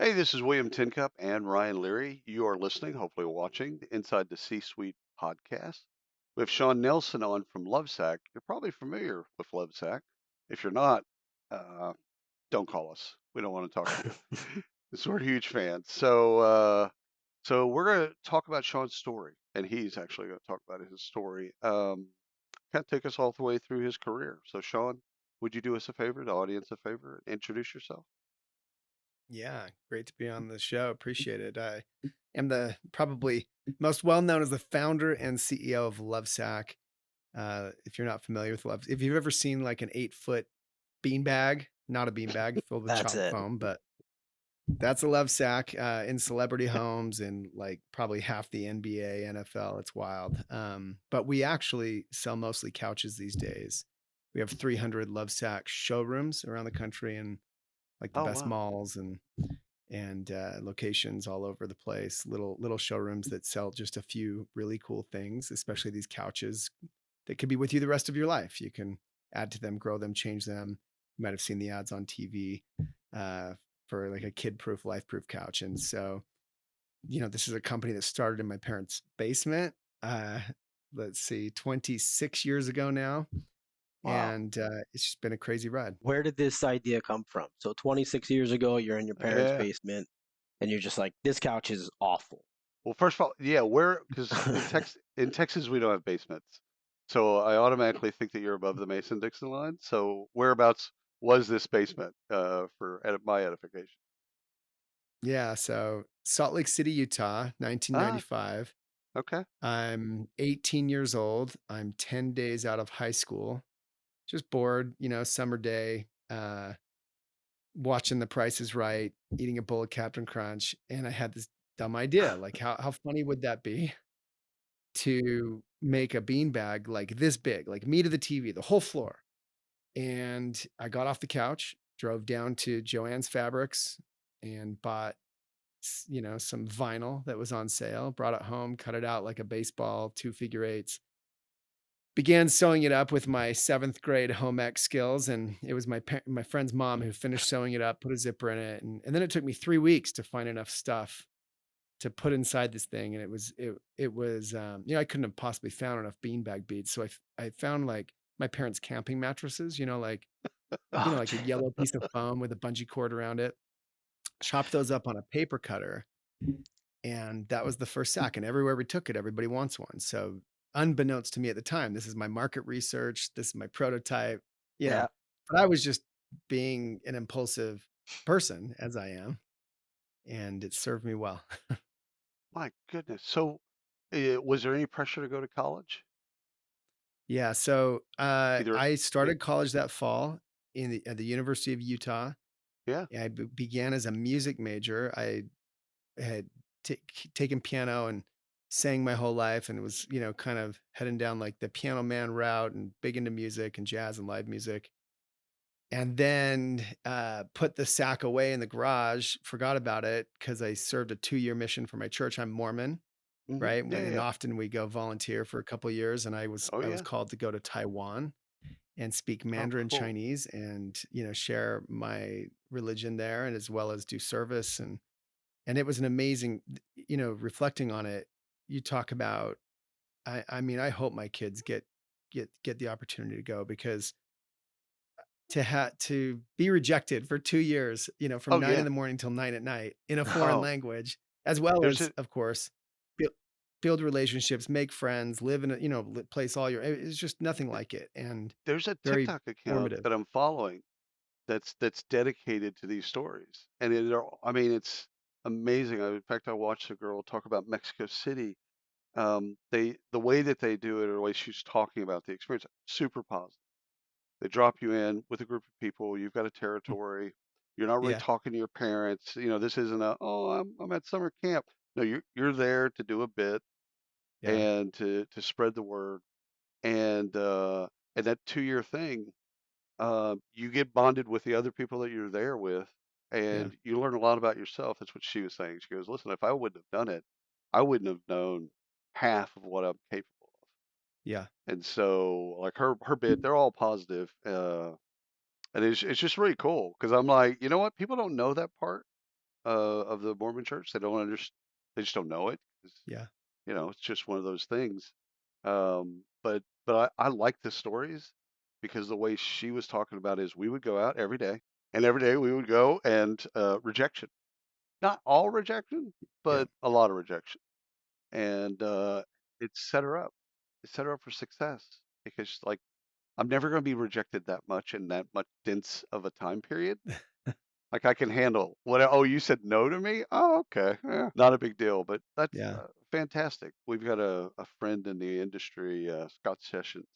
Hey, this is William Tincup and Ryan Leary. You are listening, hopefully watching, the Inside the C-Suite podcast. We have Shawn Nelson on from Lovesac. You're probably familiar with Lovesac. If you're not, uh, don't call us. We don't want to talk to you. 'Cause we're huge fans. So we're going to talk about Shawn's story, and he's actually going to talk about his story. Kind of take us all the way through his career. So, Shawn, would you do us a favor, the audience a favor, and introduce yourself? Yeah, great to be on the show. Appreciate it. I am the probably most well known as the founder and CEO of Lovesac. If you're not familiar with if you've ever seen like an 8-foot beanbag, not a beanbag filled with That's chopped it. foam, but that's a Lovesac in celebrity homes and like probably half the NBA, NFL. It's wild. But we actually sell mostly couches these days. We have 300 Lovesac showrooms around the country and like the Oh, best wow. malls and locations all over the place. Little showrooms that sell just a few really cool things, especially these couches that could be with you the rest of your life. You can add to them, grow them, change them. You might have seen the ads on TV uh, for like a kid-proof, life-proof couch. And so, this is a company that started in my parents' basement. Uh, let's see, 26 years ago now, Wow. and it's just been a crazy ride. Where did this idea come from? So 26 years ago, you're in your parents' Yeah. basement and you're just like, this couch is awful. Well, first of all, yeah, because in Texas we don't have basements, so I automatically think that you're above the Mason-Dixon line. So whereabouts was this basement for my edification? Yeah, so Salt Lake City, Utah, Ah, 1995. okay. I'm 18 years old. I'm 10 days out of high school. Just bored, summer day, watching The Price is Right, eating a bowl of Captain Crunch, and I had this dumb idea. Like, how funny would that be to make a beanbag like this big, like me to the TV, the whole floor? And I got off the couch, drove down to Joann's Fabrics, and bought some vinyl that was on sale, brought it home, cut it out like a baseball, 2 figure eights, began sewing it up with my 7th grade home ec skills, and it was my friend's mom who finished sewing it up, put a zipper in it, and then it took me 3 weeks to find enough stuff to put inside this thing, and it was, I couldn't have possibly found enough beanbag beads, so I found, like, my parents' camping mattresses, Oh, like a yellow piece of foam with a bungee cord around it, chopped those up on a paper cutter. And that was the first sack, and everywhere we took it, everybody wants one. So, unbeknownst to me at the time, this is my market research, this is my prototype, you know, yeah. but I was just being an impulsive person as I am, and it served me well. My goodness. So, was there any pressure to go to college? Yeah, so, Either, I yeah, started college that fall at the University of Utah. yeah. I began as a music major. I had taken piano and sang my whole life and was, kind of heading down like the piano man route and big into music and jazz and live music. And then put the sack away in the garage, forgot about it because I served a 2-year mission for my church. I'm Mormon, right? Yeah, And yeah. often we go volunteer for a couple of years. And Oh, I was yeah. called to go to Taiwan and speak Oh, Mandarin cool. Chinese and, share my religion there and as well as do service and it was an amazing reflecting on it, you talk about I mean, I hope my kids get the opportunity to go because to be rejected for 2 years, from Oh, 9 in yeah. the morning till 9 at night in a foreign Oh, language, as well there's as, a of course, build build relationships, make friends, live in a, place all your it's just nothing like it and there's a very TikTok account formative. that I'm following that's dedicated to these stories, and I mean, it's amazing. In fact, I watched a girl talk about Mexico City. The way that they do it, or the way she's talking about the experience, super positive. They drop you in with a group of people. You've got a territory. You're not really Yeah, talking to your parents. This isn't I'm at summer camp. No, you're there to do a bit yeah, and to spread the word. And that 2-year thing, you get bonded with the other people that you're there with, yeah, and you learn a lot about yourself. That's what she was saying. She goes, "Listen, if I wouldn't have done it, I wouldn't have known half of what I'm capable of." yeah. And so, like her bit, they're all positive, and it's just really cool because I'm like, you know what? People don't know that part of the Mormon Church. They don't understand. They just don't know it. 'Cause, Yeah. it's just one of those things. But I like the stories because the way she was talking about is we would go out every day, and every day we would go and rejection. Not all rejection, Yeah. but a lot of rejection, and it set her up. It set her up for success because like I'm never going to be rejected that much in that much dense of a time period. Like I can handle what? Oh, you said no to me? Oh, okay, not a big deal. But that's Yeah. fantastic. We've got a friend in the industry, Scott Sessions,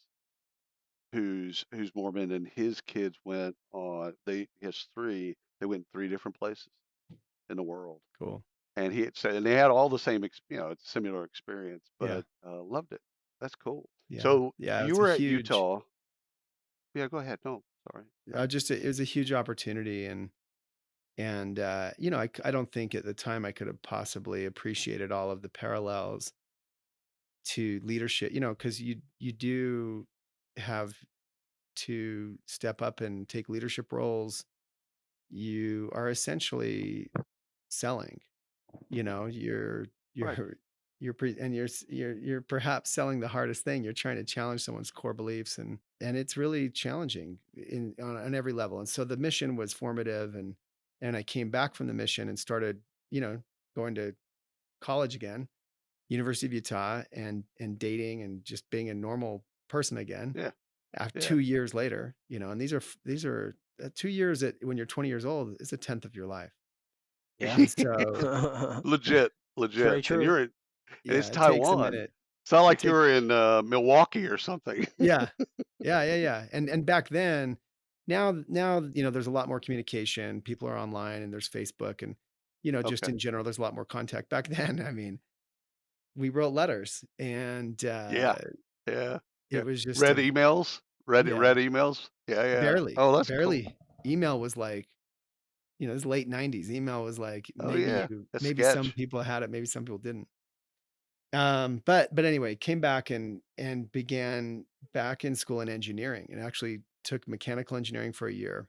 who's Mormon, and his kids went on. He has three. They went three different places in the world, Cool. and he had said, and they had all the same, it's similar experience, Yeah. but loved it. That's cool. Yeah. So Yeah. you It's a were at huge, Utah. Yeah, go ahead. No, sorry. just, it was a huge opportunity. And, I don't think at the time I could have possibly appreciated all of the parallels to leadership, because you do have to step up and take leadership roles. You are essentially selling, you're Right. you're and you're perhaps selling the hardest thing. You're trying to challenge someone's core beliefs, and it's really challenging on every level. And so the mission was formative, and I came back from the mission and started, going to college again, University of Utah, and dating and just being a normal person again Yeah. after Yeah. 2 years later, and these are 2 years that when you're 20 years old is a tenth of your life. Yeah. And so, Legit, It's legit. very And true. it's yeah, it takes a Taiwan. minute. It's not It like you takes were in Milwaukee or something. Yeah. Yeah, yeah, yeah. And back then, now, there's a lot more communication. People are online and there's Facebook and, just Okay. in general, there's a lot more contact. Back then, I mean, we wrote letters and Yeah. Yeah. it Yeah. was just Read a emails. yeah, Read emails. Yeah. Yeah. barely, Oh, that's cool. barely. Email was like, it was late 90s. Email was like Oh yeah. A maybe some sketch. people had it, maybe some people didn't. But anyway, came back and began back in school in engineering and actually took mechanical engineering for a year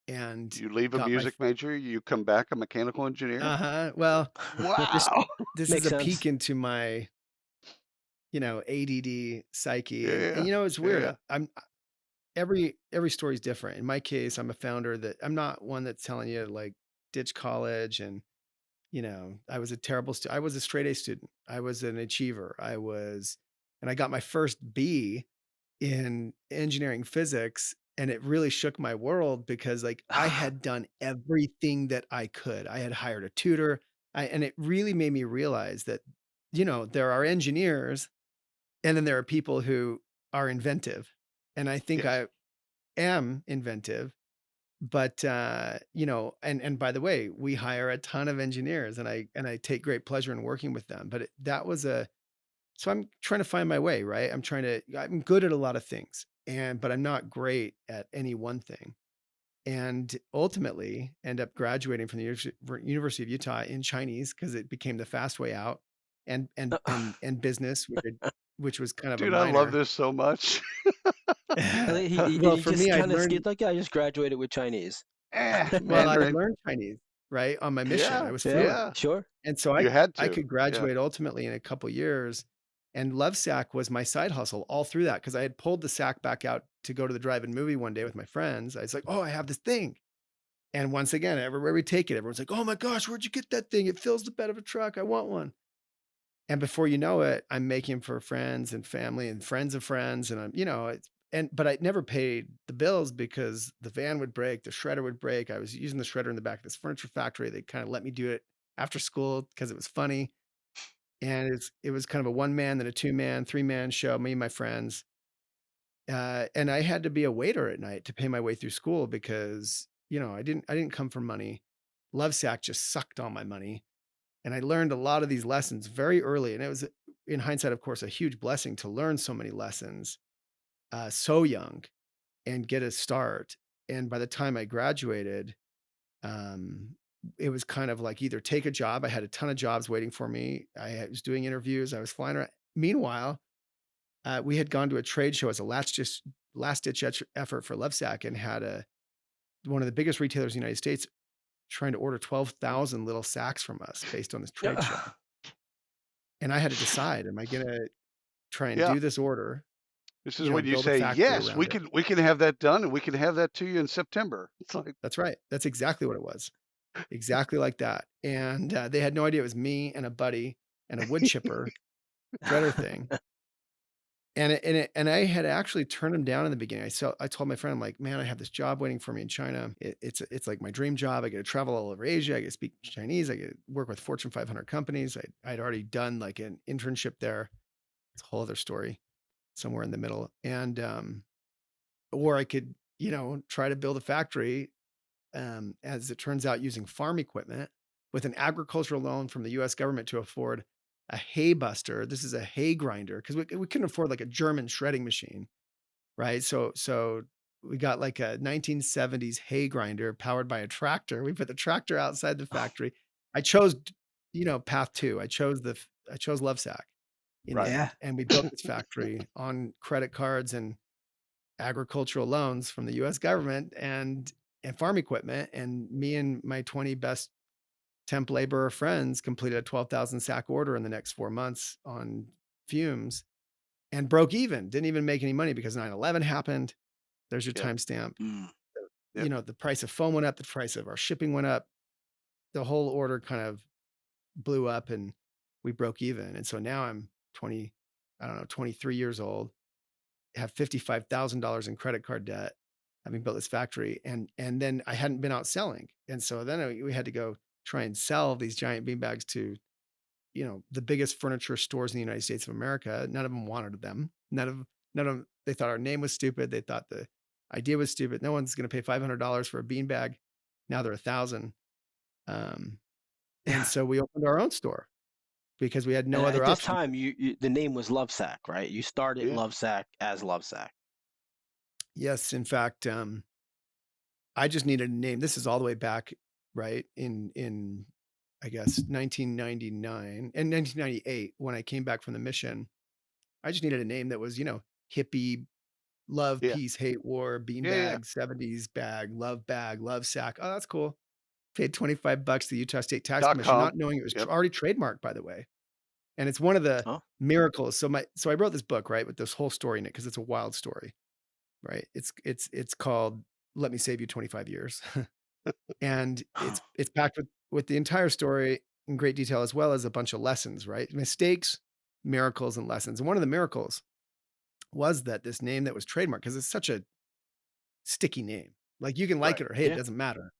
and You leave a got my music major, you come back a mechanical engineer. uh-huh. Well, this Wow. this is Makes a sense. peek into my, ADD psyche. And Yeah. it's weird. Yeah. Every story is different. In my case, I'm a founder that I'm not one that's telling you to like ditch college and I was a terrible I was a straight A student. I was an achiever. And I got my first B in engineering physics, and it really shook my world because like I had done everything that I could. I had hired a tutor. And it really made me realize that, there are engineers and then there are people who are inventive. And I think Yes. I am inventive, but, and by the way, we hire a ton of engineers and I take great pleasure in working with them, but that was so I'm trying to find my way, right? I'm good at a lot of things but I'm not great at any one thing. And ultimately end up graduating from the University of Utah in Chinese because it became the fast way out and business, which was kind of a Dude, I love minor. this so much. Well, He for me, just I'd kind of learned skid like, yeah, I just graduated with Chinese. well, I had Mandarin. learned Chinese, right, on my mission. I Yeah. was Yeah, fluent. Yeah. sure. And so You had I to. could Yeah. graduate ultimately in a couple years, and Lovesac was my side hustle all through that because I had pulled the sack back out to go to the drive-in movie one day with my friends. I was like, "Oh, I have this thing." And once again, everywhere we take it, everyone's like, "Oh my gosh, where'd you get that thing? It fills the bed of a truck. I want one." And before you know it, I'm making for friends and family and friends of friends, and but I never paid the bills because the van would break, the shredder would break. I was using the shredder in the back of this furniture factory. They kind of let me do it after school because it was funny. And it was kind of a one man, then a two man, three-man show, me and my friends. And I had to be a waiter at night to pay my way through school because, I didn't come from money. Lovesac just sucked all my money. And I learned a lot of these lessons very early. And it was, in hindsight, of course, a huge blessing to learn so many lessons so young and get a start. And by the time I graduated, um, it was kind of like either take a job. I had a ton of jobs waiting for me. Was doing interviews. I was flying around. Meanwhile, we had gone to a trade show as a last ditch effort for Lovesac and had one of the biggest retailers in the United States trying to order 12,000 little sacks from us based on this trade show. Yeah. And I had to decide, am I going to try and Yeah. do this order, This is when you build a say, factory yes, around it? we can have that done and we can have that to you in September. It's like, That's right. That's exactly what it was. Exactly like that. And they had no idea it was me and a buddy and a wood chipper shredder thing. And I had actually turned them down in the beginning. I told my friend, I'm like, man, I have this job waiting for me in China. It's like my dream job. I get to travel all over Asia. I get to speak Chinese. I get to work with Fortune 500 companies. I'd already done like an internship there. It's a whole other story somewhere in the middle. And or I could, try to build a factory, as it turns out, using farm equipment with an agricultural loan from the US government to afford a hay buster. This is a hay grinder because we couldn't afford like a German shredding machine, right? So we got like a 1970s hay grinder powered by a tractor. We put the tractor outside the factory. I chose, path two. I chose Lovesac in the right. Yeah. end, and we built this factory on credit cards and agricultural loans from the US government and farm equipment. And me and my 20 best temp laborer friends completed a 12,000 sack order in the next 4 months on fumes and broke even. Didn't even make any money because 9/11 happened. There's your Yep. timestamp. Mm. Yep. The price of foam went up, the price of our shipping went up. The whole order kind of blew up and we broke even. And so now I'm 23 years old, have $55,000 in credit card debt, having built this factory, and then I hadn't been out selling, and so then we had to go try and sell these giant beanbags to the biggest furniture stores in the United States of America. None of them wanted them. None of them. They thought our name was stupid. They thought the idea was stupid. No one's going to pay $500 for a beanbag. Now they're 1,000. And Yeah. so we opened our own store because we had no And other at this option. time, the name was Lovesac, right? You started Yeah. Lovesac as Lovesac. Yes, in fact, I just needed a name. This is all the way back, right, in I guess 1999 and 1998 when I came back from the mission. I just needed a name that was, hippie, love, Yeah. peace, hate, war, Yeah. beanbag, 70s bag, love sack. Oh, that's cool. Paid $25 to the Utah State Tax Commission, .com. not knowing it was Yep. already trademarked, by the way. And it's one of the Oh. miracles. So I wrote this book, right, with this whole story in it because it's a wild story, right? It's called Let Me Save You 25 Years. And it's packed with the entire story in great detail, as well as a bunch of lessons, right? Mistakes, miracles, and lessons. And one of the miracles was that this name that was trademarked, because it's such a sticky name. Like you can like Right. it or hate it, Yeah. doesn't matter.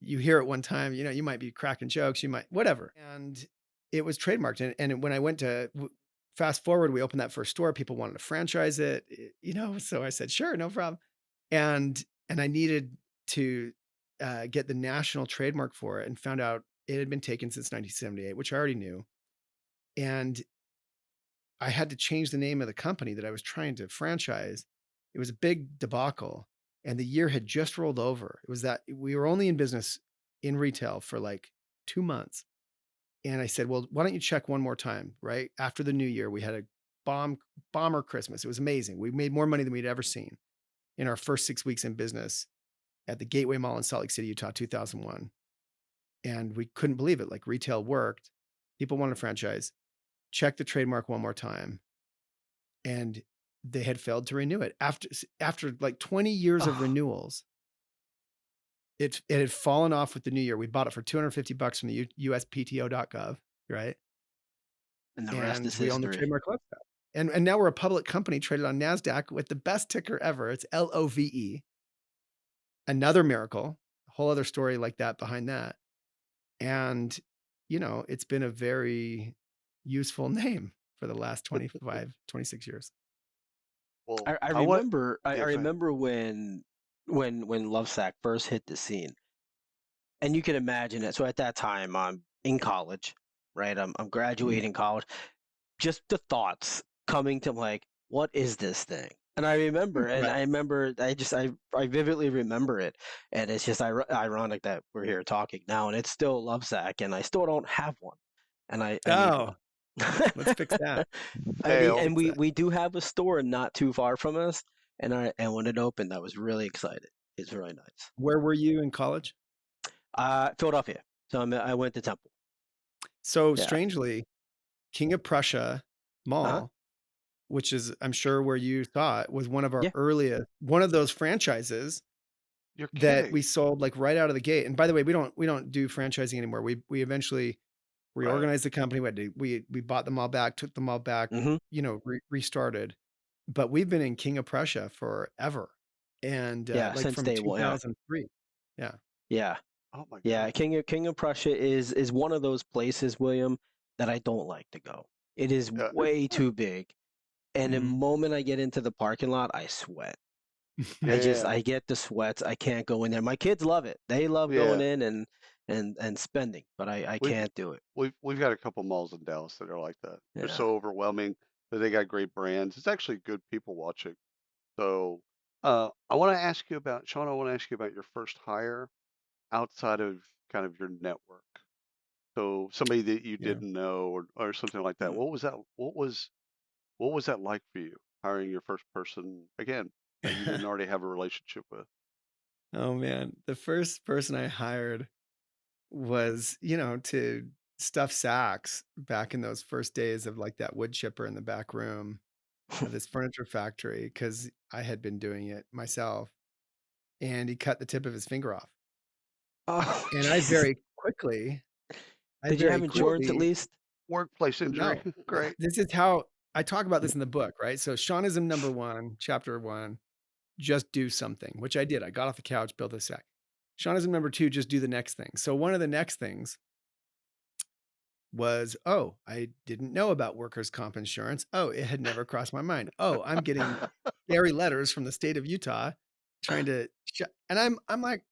You hear it one time, you might be cracking jokes, you might whatever. And it was trademarked. And when I went to fast forward, we opened that first store. People wanted to franchise it, So I said, sure, no problem. And I needed to get the national trademark for it, and found out it had been taken since 1978, which I already knew. And I had to change the name of the company that I was trying to franchise. It was a big debacle, and the year had just rolled over. It was that we were only in business in retail for like 2 months. And I said, well, why don't you check one more time, right? After the new year, we had a bomber Christmas. It was amazing. We made more money than we'd ever seen in our first 6 weeks in business at the Gateway Mall in Salt Lake City, Utah, 2001. And we couldn't believe it. Like retail worked. People wanted a franchise. Check the trademark one more time. And they had failed to renew it. After like 20 years of Oh. renewals, it had fallen off with the new year. We bought it for $250 from the USPTO.gov, right? And the rest And is we own the history. trademark Lovesac. And now we're a public company traded on NASDAQ with the best ticker ever. It's LOVE. Another miracle, a whole other story like that behind that. And, it's been a very useful name for the last 25, 26 years. Well, I I want. remember I Yeah, go ahead. remember when Lovesac first hit the scene. And you can imagine it. So at that time, I'm in college, right? I'm graduating college. Just the thoughts coming to like, what is this thing? And I remember, I vividly remember it. And it's just ironic that we're here talking now, and it's still Lovesac, and I still don't have one. And I need Oh, one. let's fix that. Hey, And we do have a store not too far from us, and when it opened, I was really excited. It's really nice. Where were you in college? Philadelphia. So I went to Temple. So Yeah. strangely, King of Prussia Uh-huh. Mall, which is, I'm sure where you saw it, was one of our Yeah. earliest one of those franchises You're that kidding. we sold, like, right out of the gate. And by the way, we don't do franchising anymore. We eventually Right. reorganized the company. We bought them all back, took them all back, Mhm. restarted. But we've been in King of Prussia forever, and, Yeah, like, since from day one. Yeah. 2003. Yeah. Yeah. Oh my Yeah, gosh. King of Prussia is one of those places, William, that I don't like to go. It is Yeah. way too big. And the Mhm. moment I get into the parking lot, I sweat. Yeah. I get the sweats. I can't go in there. My kids love it. They love going Yeah. in and spending, but I We've can't do it. we've got a couple malls in Dallas that are like that. They're Yeah. so overwhelming, but they got great brands. It's actually good people watching. So, I want to ask you about Sean. I want to ask you about your first hire outside of kind of your network. So somebody that you Yeah. didn't know or something like that. Mm. What was that? What was that like for you hiring your first person again that you didn't already have a relationship with? Oh, man. The first person I hired was, to stuff sacks back in those first days of, like, that wood chipper in the back room of this furniture factory, because I had been doing it myself, and he cut the tip of his finger off. Oh, And Jesus. I Did you very have Work, insurance at quickly least? workplace injury. no. Great. This is how I talk about this in the book, right? So Shawnism number 1, chapter 1, just do something, which I did. I got off the couch, built a sack. Shawnism number 2, just do the next thing. So one of the next things was, oh, I didn't know about workers' comp insurance. Oh, it had never crossed my mind. Oh, I'm getting scary letters from the state of Utah trying to and I'm like,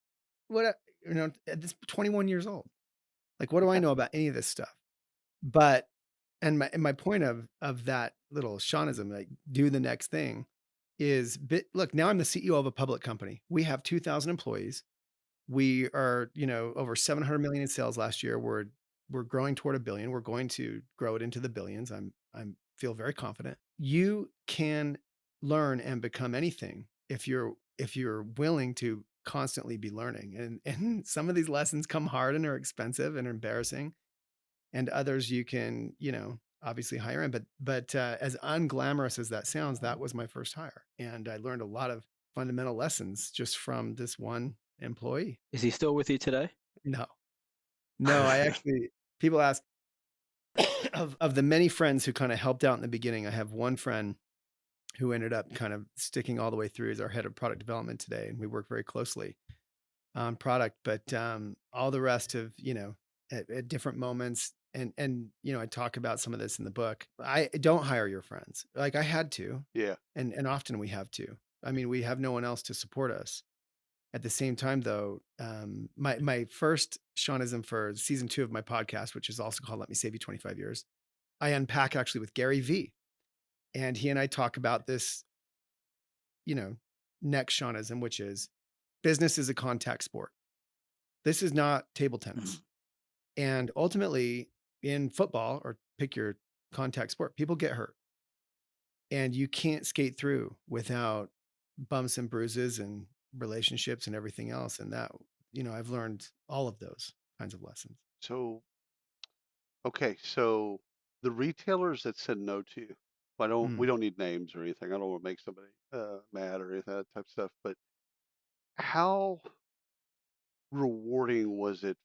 what at this 21 years old. Like, what do I Yeah. know about any of this stuff? But my point of that little Shawnism, like, do the next thing, is look, now I'm the CEO of a public company. We have 2,000 employees. We are, over 700 million in sales last year. We're growing toward a billion. We're going to grow it into the billions. I'm feel very confident. You can learn and become anything if you're willing to constantly be learning. And some of these lessons come hard and are expensive and embarrassing, and others you can, obviously hire in. But as unglamorous as that sounds, that was my first hire, and I learned a lot of fundamental lessons just from this one employee. Is he still with you today? No. No, I actually people ask of the many friends who kinda helped out in the beginning, I have one friend who ended up kind of sticking all the way through as our head of product development today, and we work very closely on product. But, all the rest have, at different moments, and, I talk about some of this in the book. I don't hire your friends. Like, I had to, Yeah. and often we have to. I mean, we have no one else to support us. At the same time, though, my first Shawnism for season 2 of my podcast, which is also called Let Me Save You 25 Years, I unpack actually with Gary V. And he and I talk about this, you know, next Shawnism, which is business is a contact sport. This is not table Mhm. tennis. And ultimately, in football, or pick your contact sport, people get hurt. And you can't skate through without bumps and bruises and relationships and everything else. And that, I've learned all of those kinds of lessons. So, okay. So the retailers that said no to you, we Mm. don't need names or anything. I don't want to make somebody mad or anything, that type of stuff. But how rewarding was it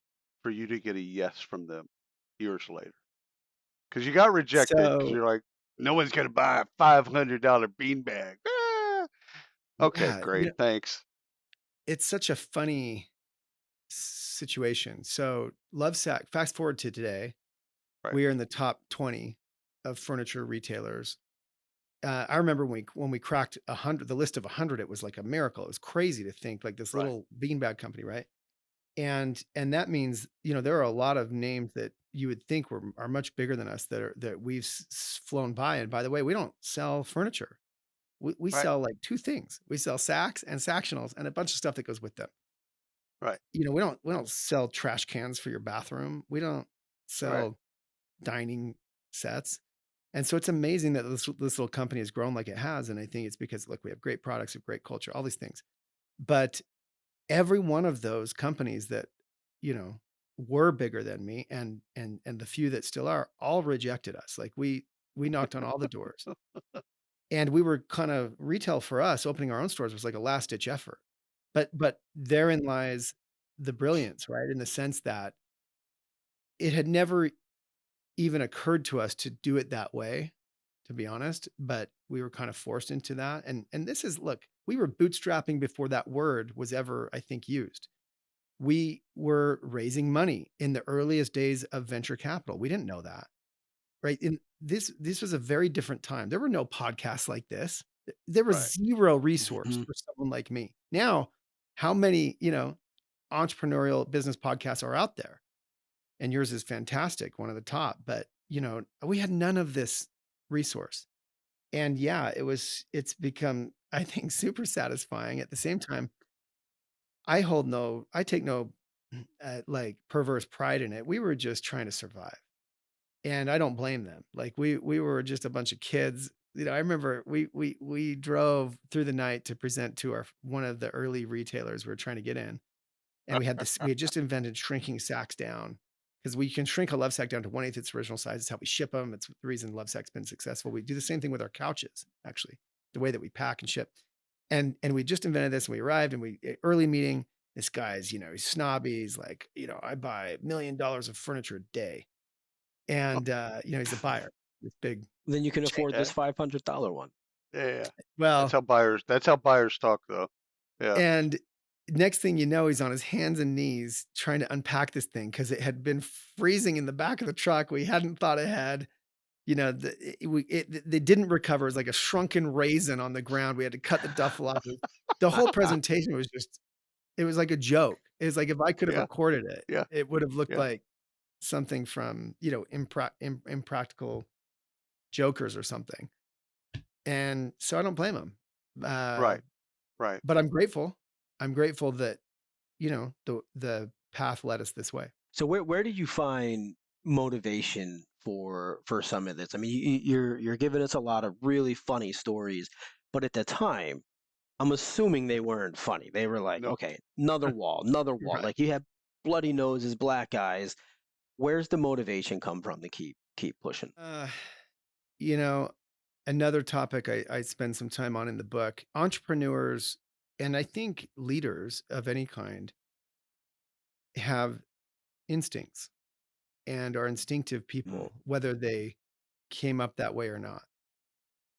for you to get a yes from them years later? Because you got rejected because So, you're like, no one's going to buy a $500 beanbag. Ah! Okay, yeah, great. Thanks. it's such a funny situation. So, Lovesac, fast forward to today, Right, we are in the top 20 of furniture retailers. I remember when we cracked 100, the list of 100, it was like a miracle. It was crazy to think, like, this right, little beanbag company, right? And that means, there are a lot of names that you would think are much bigger than us that we've flown by. And by the way, we don't sell furniture. We right, sell like two things. We sell sacks and sectionals and a bunch of stuff that goes with them. right, We don't sell trash cans for your bathroom. We don't right. sell dining sets. And so it's amazing that this little company has grown like it has. And I think it's because, look, we have great products, we have great culture, all these things. But every one of those companies that, were bigger than me and the few that still are all rejected us. Like we knocked on all the doors. And we were kind of retail for us, opening our own stores was like a last ditch effort. But therein lies the brilliance, right? In the sense that it had never even occurred to us to do it that way, to be honest, but we were kind of forced into that. And this is look, we were bootstrapping before that word was ever, I think, used. We were raising money in the earliest days of venture capital. We didn't know that, right? In this was a very different time. There were no podcasts like this. There was Right. zero resource Hmm. for someone like me. Now, how many, entrepreneurial business podcasts are out there? And yours is fantastic, one of the top, but, we had none of this resource. And yeah, it's become, I think, super satisfying. At the same time, I take no, like, perverse pride in it. We were just trying to survive, and I don't blame them. Like, we were just a bunch of kids. I remember we drove through the night to present to our one of the early retailers we were trying to get in. And we had just invented shrinking sacks down because we can shrink a love sack down to 1/8 its original size. It's how we ship them. It's the reason Lovesac's been successful. We do the same thing with our couches, actually, the way that we pack and ship. And we just invented this and we arrived and early meeting, this guy's, he's snobby. He's like, I buy $1 million of furniture a day. And he's a buyer, this big Then you can chain. afford Yeah. this $500 one. Yeah. Yeah. Well, That's how buyers talk, though. Yeah. and next thing you know, he's on his hands and knees trying to unpack this thing because it had been freezing in the back of the truck. We hadn't thought ahead. They didn't recover. It was like a shrunken raisin on the ground. We had to cut the duffel off. The whole presentation was just, it was like a joke. It was like if I could have Yeah. recorded it, Yeah. it would have looked Yeah. like something from, Impractical Jokers or something. And so I don't blame him. Uh, Right. Right. but I'm grateful. I'm grateful that the path led us this way. So where do you find motivation for some of this? I mean, you're giving us a lot of really funny stories, but at the time, I'm assuming they weren't funny. They were like, No. okay, another wall, another wall. Right. Like you have bloody noses, black eyes. Where's the motivation come from to keep pushing? You know, another topic I spend some time on in the book, entrepreneurs, and I think leaders of any kind have instincts and are instinctive Mm. people, whether they came up that way or not.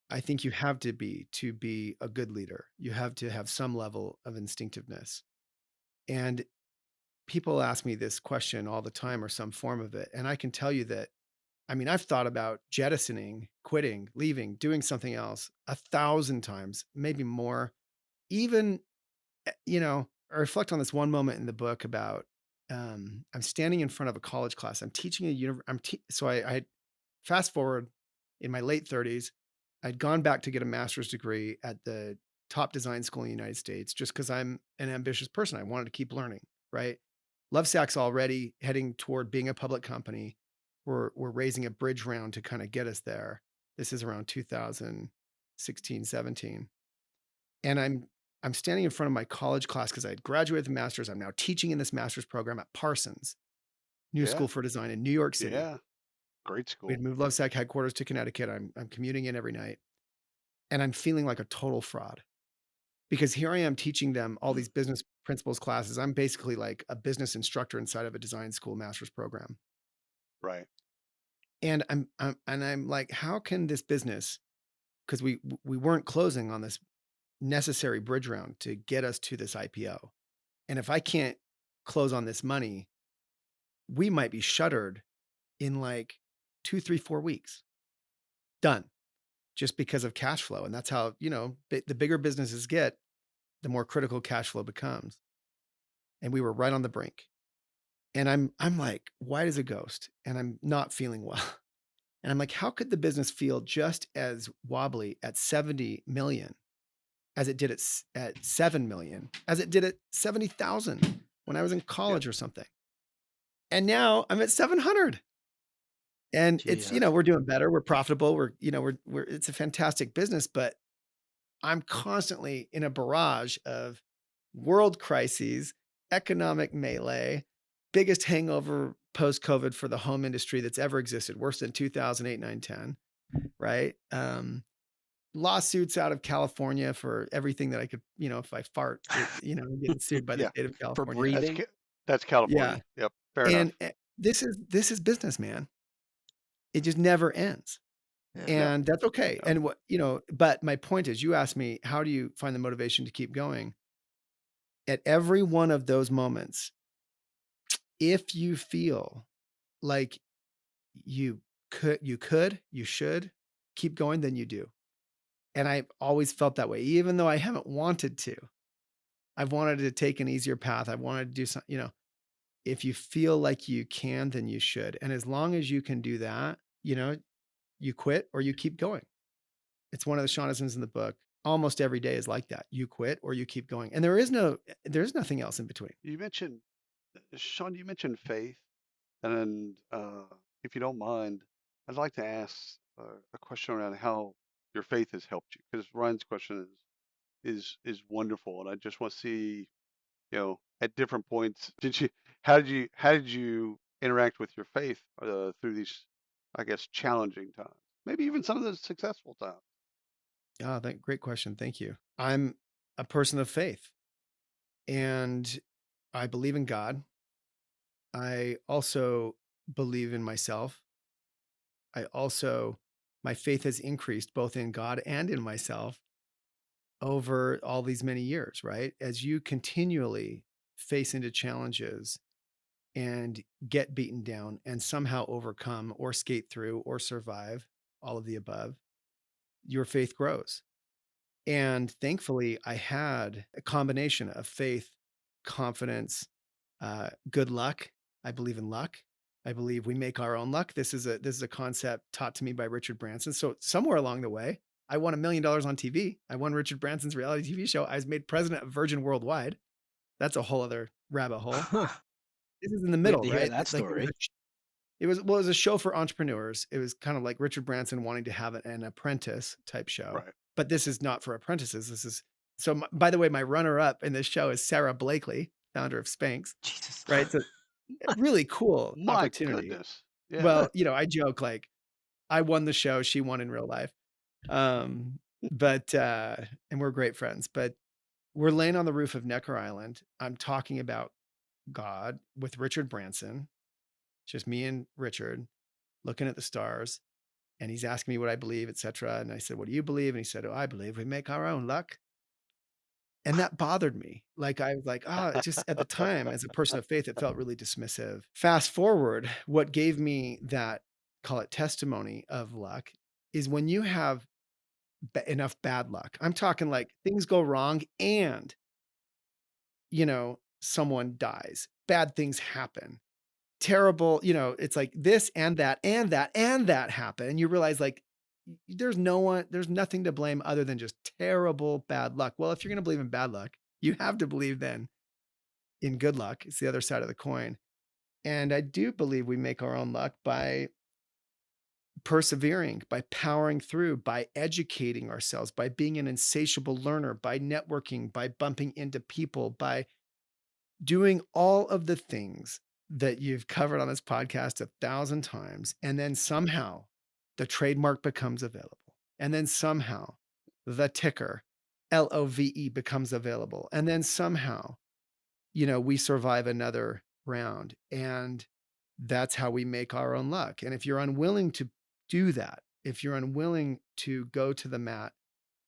I think you have to be a good leader. You have to have some level of instinctiveness. And people ask me this question all the time or some form of it. And I can tell you that, I mean, I've thought about jettisoning, quitting, leaving, doing something else 1,000 times, maybe more. Even, I reflect on this one moment in the book about I'm standing in front of a college class. I'm teaching so I fast forward in my late 30s. I'd gone back to get a master's degree at the top design school in the United States just because I'm an ambitious person. I wanted to keep learning, right? Lovesac's already heading toward being a public company. We're raising a bridge round to kind of get us there. This is around 2016, 17. And I'm standing in front of my college class because I had graduated with a master's. I'm now teaching in this master's program at Parsons, New Yeah. School for Design in New York City. Yeah. Great We had school. moved Lovesac headquarters to Connecticut. I'm commuting in every night, and I'm feeling like a total fraud because here I am teaching them all Mm. these business principles classes. I'm basically like a business instructor inside of a design school master's program. Right. And I'm like, how can this business, because we weren't closing on this necessary bridge round to get us to this IPO. And if I can't close on this money, we might be shuttered in like 2, 3, 4 weeks. Done. Just because of cash flow. And that's how, the bigger businesses get, the more critical cash flow becomes. And we were right on the brink. And I'm like white as a ghost and I'm not feeling well. And I'm like, how could the business feel just as wobbly at 70 million as it did at 7 million, as it did at 70,000 when I was in Yeah. college or something? And now I'm at 700. And it's, Jesus. we're doing better. We're profitable. It's a fantastic business, but I'm constantly in a barrage of world crises, economic melee, biggest hangover post-COVID for the home industry that's ever existed, worse than 2008, 9, 10, right? Lawsuits out of California for everything that I could, if I fart, I'm getting sued by the Yeah, state of For California. that's breathing. that's Yeah. California. Yep, fair enough. And this is business, man. It just never ends. Yeah. No, And that's okay. no. And but my point is, you asked me, how do you find the motivation to keep going? At every one of those moments, if you feel like you should keep going, then you do. And I've always felt that way, even though I haven't wanted to. I've wanted to take an easier path. I've wanted to do something. If you feel like you can, then you should. And as long as you can do that, you quit or you keep going. It's one of the Shaunisms in the book. Almost every day is like that. You quit or you keep going. And there's nothing else in between. You mentioned, Sean, you mentioned faith, and if you don't mind, I'd like to ask a question around how your faith has helped you, because Ryan's question is wonderful, and I just want to see, at different points, how did you interact with your faith through these, I guess, challenging times, maybe even some of the successful times. Ah, great question. Thank you. I'm a person of faith and I believe in God. I also believe in myself. My faith has increased both in God and in myself over all these many years, right? As you continually face into challenges and get beaten down and somehow overcome or skate through or survive, all of the above, your faith grows. And thankfully, I had a combination of faith, confidence, good luck. I believe in luck. I believe we make our own luck. This is a concept taught to me by Richard Branson. So somewhere along the way, I won $1 million on TV. I won Richard Branson's reality TV show. I was made president of Virgin Worldwide. That's a whole other rabbit hole. Huh. This is in the Wait middle, to hear right? that Like story. it was a show for entrepreneurs. It was kind of like Richard Branson wanting to have an apprentice type show, Right. but this is not for apprentices. This is by the way, my runner up in this show is Sarah Blakely, founder of Spanx, Jesus. right? So really cool My opportunity. goodness. Yeah. Well, I joke like I won the show, she won in real life. Um, but and we're great friends, but we're laying on the roof of Necker Island. I'm talking about God with Richard Branson, just me and Richard looking at the stars. And he's asking me what I believe, et cetera. And I said, what do you believe? And he said, oh, I believe we make our own luck. And that bothered me. Like, I was like, just at the time, as a person of faith, it felt really dismissive. Fast forward, what gave me that, call it testimony of luck, is when you have enough bad luck. I'm talking like things go wrong and, someone dies, bad things happen, terrible, it's like this and that and that and that happen. And you realize like there's nothing to blame other than just terrible bad luck. Well, if you're going to believe in bad luck, you have to believe then in good luck. It's the other side of the coin. And I do believe we make our own luck by persevering, by powering through, by educating ourselves, by being an insatiable learner, by networking, by bumping into people, by doing all of the things that you've covered on this podcast 1,000 times. And then somehow the trademark becomes available. And then somehow the ticker, LOVE, becomes available. And then somehow, we survive another round. And that's how we make our own luck. And if you're unwilling to do that, if you're unwilling to go to the mat,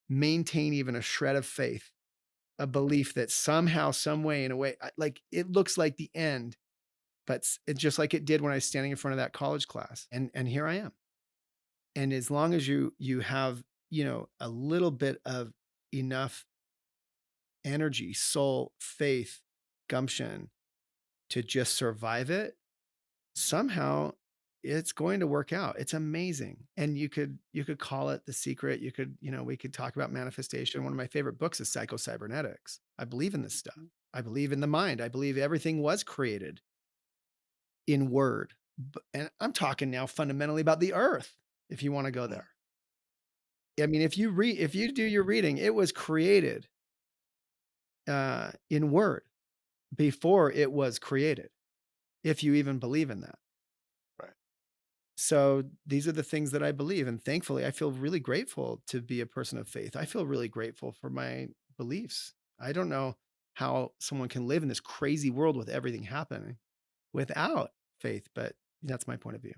maintain even a shred of faith, a belief that somehow, some way, in a way, like it looks like the end, but it's just like it did when I was standing in front of that college class, and here I am. And as long as you have a little bit of enough energy, soul, faith, gumption to just survive it, somehow it's going to work out. It's amazing. And you could call it The Secret. We could talk about manifestation. One of my favorite books is Psycho-Cybernetics. I believe in this stuff. I believe in the mind. I believe everything was created in word. And I'm talking now fundamentally about the earth, if you want to go there. I mean, if you do your reading, it was created in word before it was created. if you even believe in that. Right. So these are the things that I believe. And thankfully, I feel really grateful to be a person of faith. I feel really grateful for my beliefs. I don't know how someone can live in this crazy world with everything happening without faith, but that's my point of view.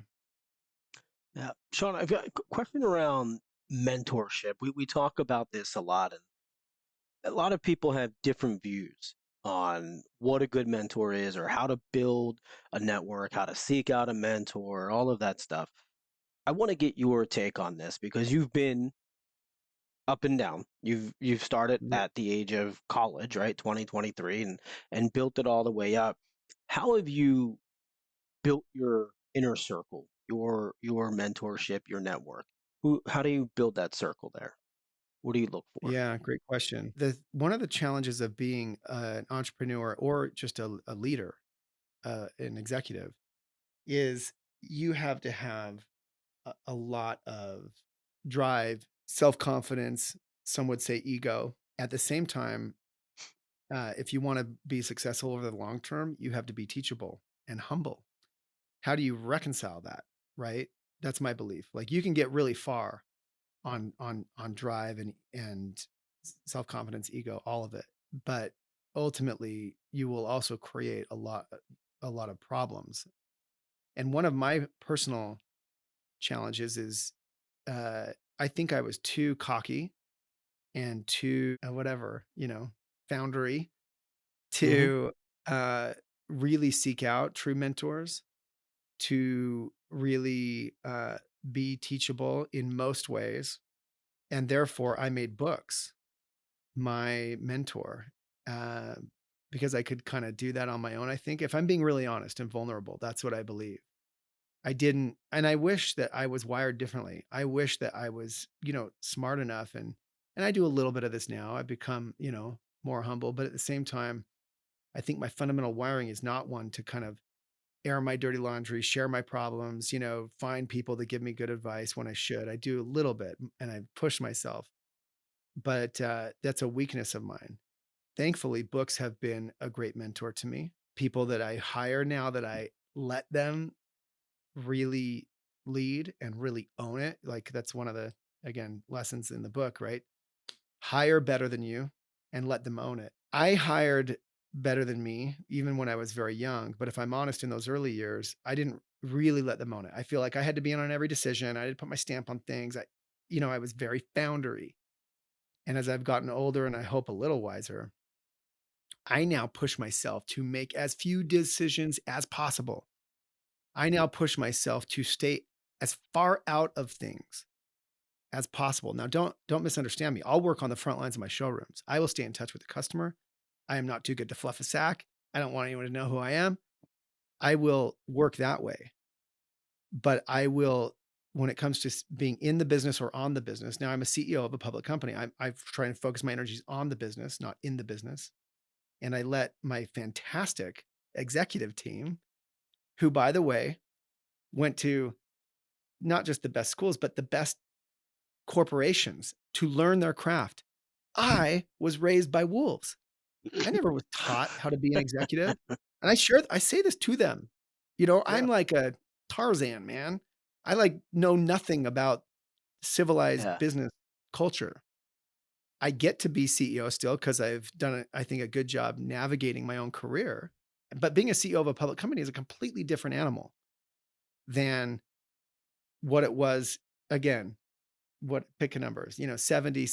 Yeah. Sean, I've got a question around mentorship. We talk about this a lot, and a lot of people have different views on what a good mentor is or how to build a network, how to seek out a mentor, all of that stuff. I want to get your take on this because you've been up and down. You've started Yep. at the age of college, right? 2023 and built it all the way up. How have you built your inner circle, your mentorship, your network? How do you build that circle there? What do you look for? Yeah, great question. One of the challenges of being an entrepreneur or just a leader, an executive, is you have to have a lot of drive, self confidence. Some would say ego. At the same time, if you want to be successful over the long term, you have to be teachable and humble. How do you reconcile that? Right? That's my belief. Like you can get really far on drive and self confidence, ego, all of it, but ultimately you will also create a lot of problems. And one of my personal challenges is uh, I think I was too cocky and too whatever foundery Hmm. to uh, really seek out true mentors, to really be teachable in most ways. And therefore, I made books my mentor uh, because I could kind of do that on my own. I think if I'm being really honest and vulnerable, that's what I believe. I didn't, and I wish that I was wired differently. I wish that I was, smart enough, and I do a little bit of this now. I've become, more humble, but at the same time, I think my fundamental wiring is not one to kind of air my dirty laundry, share my problems, find people that give me good advice when I should. I do a little bit and I push myself, but that's a weakness of mine. Thankfully, books have been a great mentor to me. People that I hire now that I let them really lead and really own it. Like that's one of the, again, lessons in the book, right? Hire better than you and let them own it. I hired better than me, even when I was very young. But if I'm honest, in those early years, I didn't really let them own it. I feel like I had to be in on every decision. I did put my stamp on things. I was very foundery. And as I've gotten older and I hope a little wiser, I now push myself to make as few decisions as possible. I now push myself to stay as far out of things as possible. Now, don't misunderstand me. I'll work on the front lines of my showrooms. I will stay in touch with the customer. I am not too good to fluff a sack. I don't want anyone to know who I am. I will work that way. But I will, when it comes to being in the business or on the business, now I'm a CEO of a public company. I try and focus my energies on the business, not in the business. And I let my fantastic executive team, who, by the way, went to not just the best schools, but the best corporations to learn their craft. I was raised by wolves. I never was taught how to be an executive. And I say this to them. Yeah. I'm like a Tarzan, man. I like know nothing about civilized Yeah. business culture. I get to be CEO still because I've done, I think, a good job navigating my own career. But being a CEO of a public company is a completely different animal than what it was. Again, what pick a numbers, 70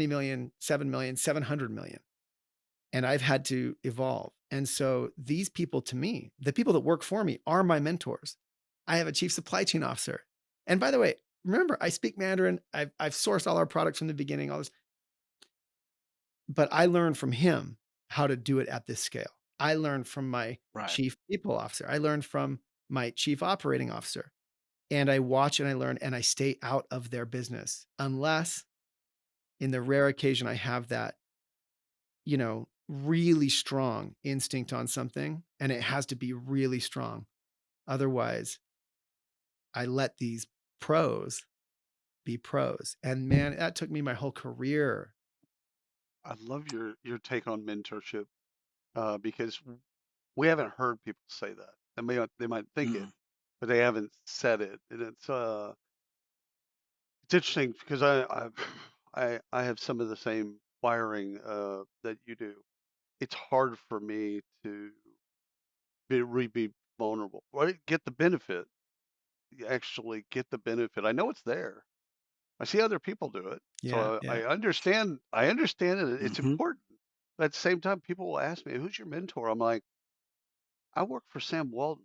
million, 7 million, 700 million. And I've had to evolve. And so these people to me, the people that work for me are my mentors. I have a chief supply chain officer. And by the way, remember, I speak Mandarin. I've sourced all our products from the beginning, all this, but I learned from him how to do it at this scale. I learned from my Right. chief people officer. I learned from my chief operating officer. And I watch and I learn and I stay out of their business unless in the rare occasion I have that, really strong instinct on something and it has to be really strong. Otherwise, I let these pros be pros. And man, that took me my whole career. I love your take on mentorship because we haven't heard people say that. They might think it, Mm. but they haven't said it. And it's interesting because I have some of the same wiring that you do. It's hard for me to be vulnerable. Right? Get the benefit. You actually get the benefit. I know it's there. I see other people do it, Yeah, so yeah. I understand it. It's Mm-hmm. important. But at the same time, people will ask me, "Who's your mentor?" I'm like, I worked for Sam Walton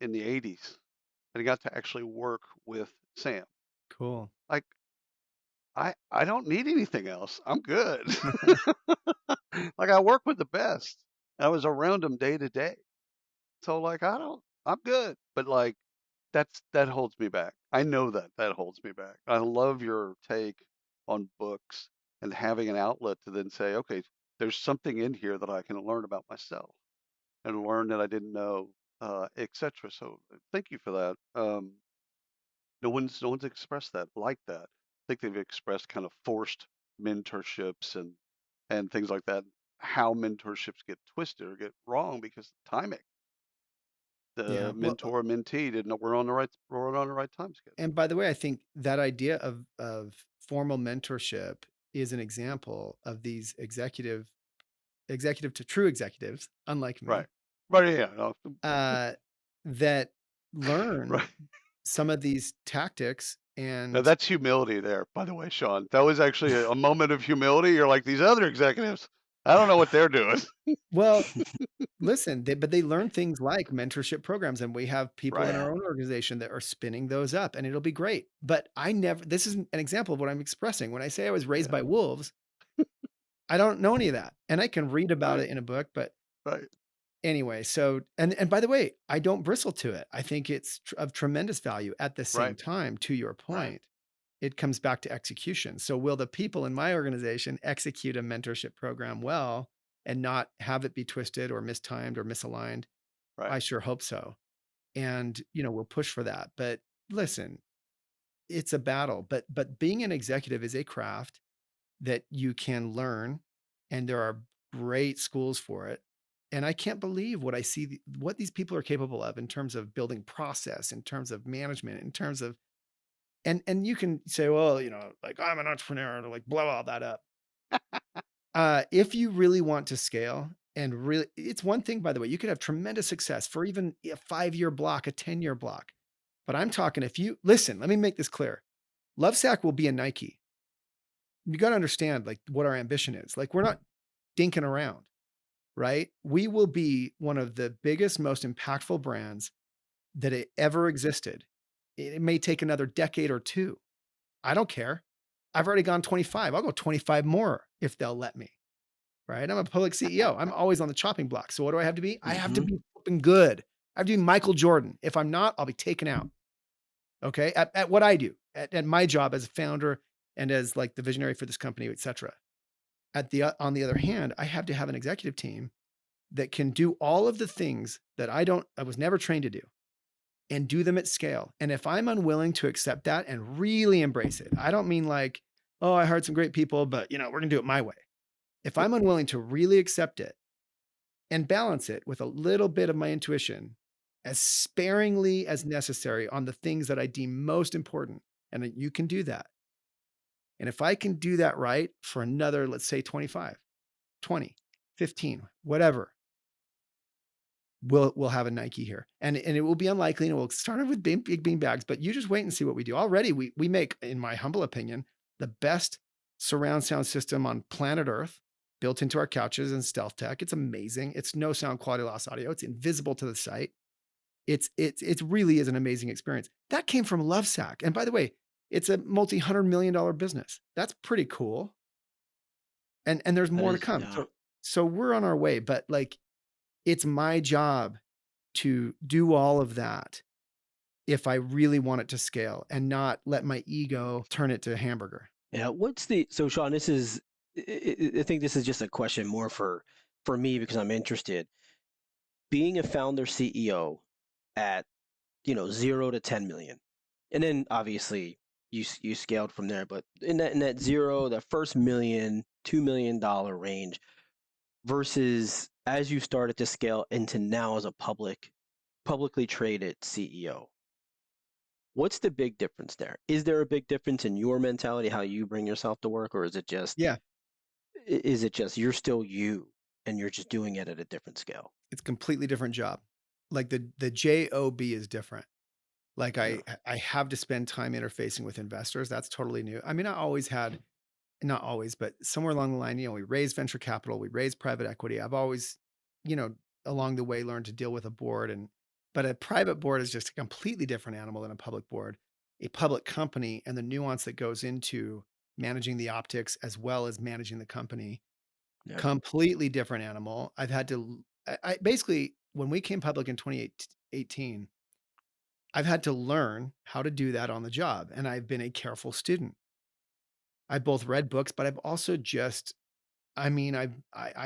in the '80s, and I got to actually work with Sam. Cool. Like, I don't need anything else. I'm good. Like, I work with the best. I was around them day to day. So like, I'm good. But like, that holds me back. I know that holds me back. I love your take on books and having an outlet to then say, okay, there's something in here that I can learn about myself and learn that I didn't know, etc. So thank you for that. No one's expressed that like that. I think they've expressed kind of forced mentorships and things like that. How mentorships get twisted or get wrong because of timing. Yeah. The Well, mentor mentee didn't know we're on the right time schedule. and by the way, I think that idea of formal mentorship is an example of these executive to true executives, unlike Right. me, Right. Yeah. No, uh, that learn right. some of these tactics Now and that's humility there, by the way, Sean. That was actually a moment of humility. You're like these other executives. I don't know what they're doing. well, listen, but they learn things like mentorship programs, and we have people in Right. Yeah. our own organization that are spinning those up, and it'll be great. But I never, this is an example of what I'm expressing. When I say I was raised Yeah. by wolves, I don't know any of that. And I can read about Right. it in a book, but Right. anyway, so, and by the way, I don't bristle to it. I think it's of tremendous value. At the same Right. time, to your Right. point, it comes back to execution. So will the people in my organization execute a mentorship program well and not have it be twisted or mistimed or misaligned? Right. I sure hope so. And, we'll push for that. But listen, it's a battle, but being an executive is a craft that you can learn, and there are great schools for it. And I can't believe what I see, what these people are capable of in terms of building process, in terms of management, in terms of, and you can say, well, like I'm an entrepreneur to like blow all that up. If you really want to scale and really, it's one thing, by the way, you could have tremendous success for even a 5-year block, a 10-year block. But I'm talking, if you listen, let me make this clear. Lovesac will be a Nike. You got to understand like what our ambition is. Like we're not dinking around, right? We will be one of the biggest, most impactful brands that it ever existed. It may take another decade or two. I don't care. I've already gone 25. I'll go 25 more if they'll let me, right? I'm a public CEO. I'm always on the chopping block. So what do I have to be? I have to Mm-hmm. be flipping good. I have to be Michael Jordan. If I'm not, I'll be taken out. Okay. At what I do, at my job as a founder and as like the visionary for this company, et cetera. On the other hand, I have to have an executive team that can do all of the things that I was never trained to do and do them at scale. And if I'm unwilling to accept that and really embrace it, I don't mean like, oh, I hired some great people, but we're going to do it my way. If I'm unwilling to really accept it and balance it with a little bit of my intuition as sparingly as necessary on the things that I deem most important, and you can do that. And if I can do that right for another, let's say 25, 20, 15, whatever, we'll have a Nike here. And it will be unlikely, and we'll start off with big bean bags, but you just wait and see what we do. Already we make, in my humble opinion, the best surround sound system on planet Earth built into our couches and stealth tech. It's amazing. It's no sound quality loss audio. It's invisible to the site. It really is an amazing experience. That came from Lovesac. And by the way, it's a multi-$100 million business. That's pretty cool. And there's That more to is, come. yeah. So we're on our way, but like it's my job to do all of that if I really want it to scale and not let my ego turn it to hamburger. Yeah. So Sean, I think this is just a question more for me because I'm interested. Being a founder CEO at, 0 to 10 million. And then obviously you scaled from there, but in that zero, the first million, $2 million range versus as you started to scale into now as a publicly traded CEO, what's the big difference there? Is there a big difference in your mentality, how you bring yourself to work, or Yeah, is it just you're still you and you're just doing it at a different scale? it's a completely different job. Like the job is different. Like Yeah. I have to spend time interfacing with investors. That's totally new. I mean, I always had, not always, but somewhere along the line, we raised venture capital, we raised private equity. I've always, you know, along the way learned to deal with a board, but a private board is just a completely different animal than a public board. A public company and the nuance that goes into managing the optics as well as managing the company, Yeah. completely different animal. I've had to I basically, when we came public in 2018, I've had to learn how to do that on the job, and I've been a careful student. I've both read books, but I've also just, I mean, I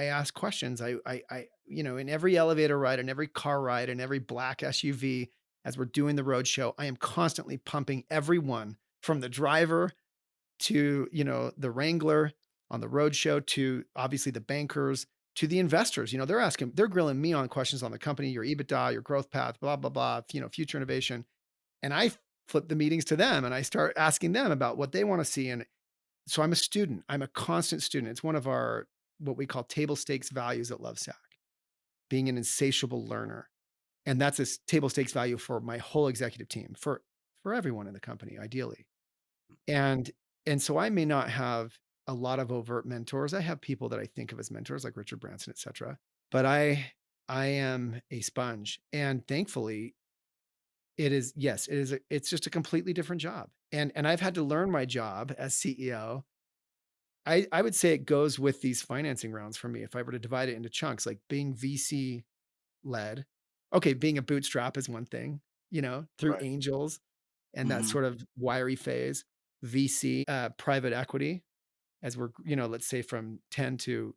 ask questions. In every elevator ride, in every car ride, in every black SUV, as we're doing the road show, I am constantly pumping everyone from the driver to, the wrangler on the road show to obviously the bankers to the investors. They're grilling me on questions on the company, your EBITDA, your growth path, blah, blah, blah, future innovation. And I flip the meetings to them and I start asking them about what they want to see. And so I'm a student. I'm a constant student. It's one of our what we call table stakes values at Lovesac, being an insatiable learner. And that's a table stakes value for my whole executive team, for everyone in the company, ideally. And and so I may not have a lot of overt mentors. I have people that I think of as mentors, like Richard Branson, et cetera. But I am a sponge. And thankfully, it is, yes, it's just a completely different job. And I've had to learn my job as CEO. I would say it goes with these financing rounds for me. If I were to divide it into chunks, like being VC led. Okay, being a bootstrap is one thing, through Right. angels and that Hmm. sort of wiry phase. VC, private equity, as we're, let's say from 10 to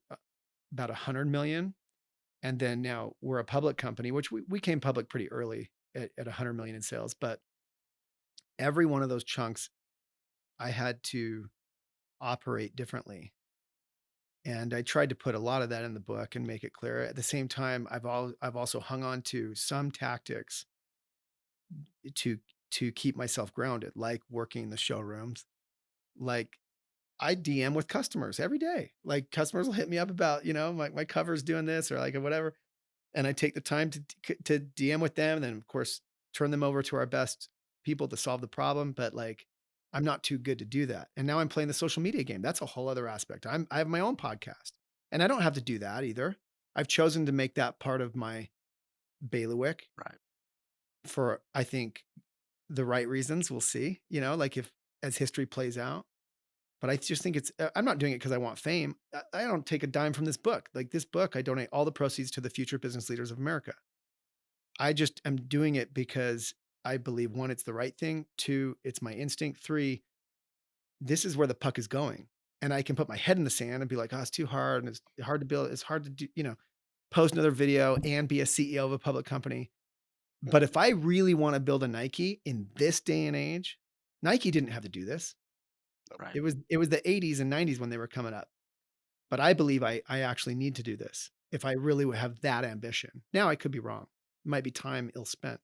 about 100 million. And then now we're a public company, which we came public pretty early at 100 million in sales. But every one of those chunks, I had to operate differently. And I tried to put a lot of that in the book and make it clear. At the same time, I've also hung on to some tactics to to keep myself grounded, like working the showrooms. Like I DM with customers every day. Like customers will hit me up about, my cover's doing this or like whatever. And I take the time to DM with them, and then of course turn them over to our best people to solve the problem. But like, I'm not too good to do that. And now I'm playing the social media game. That's a whole other aspect. I have my own podcast, and I don't have to do that either. I've chosen to make that part of my bailiwick Right. for, I think, the right reasons. We'll see. Like if as history plays out. But I just think I'm not doing it because I want fame. I don't take a dime from this book. Like this book, I donate all the proceeds to the future business leaders of America. I just am doing it because I believe one, it's the right thing. Two, it's my instinct. Three, this is where the puck is going. And I can put my head in the sand and be like, oh, it's too hard. And it's hard to build. It's hard to do, post another video and be a CEO of a public company. But if I really want to build a Nike in this day and age, Nike didn't have to do this. Right. It was the 80s and 90s when they were coming up. But I believe I actually need to do this if I really would have that ambition. Now I could be wrong. It might be time ill spent,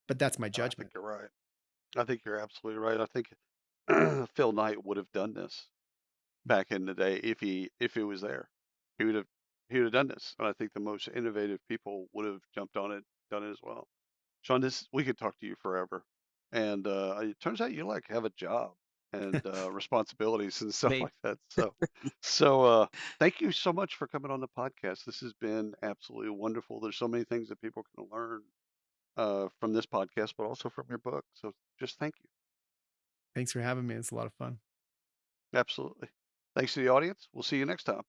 but that's my I think judgment. you're right. I think you're absolutely right. I think Phil Knight would have done this back in the day if he was there. He would have he would have done this. And I think the most innovative people would have jumped on it, done it as well. Shawn, this we could talk to you forever. And it turns out you like have a job and responsibilities and stuff Me. like that. So thank you so much for coming on the podcast. This has been absolutely wonderful. There's so many things that people can learn from this podcast, but also from your book. So just thank you. Thanks for having me. It's a lot of fun. Absolutely. Thanks to the audience. We'll see you next time.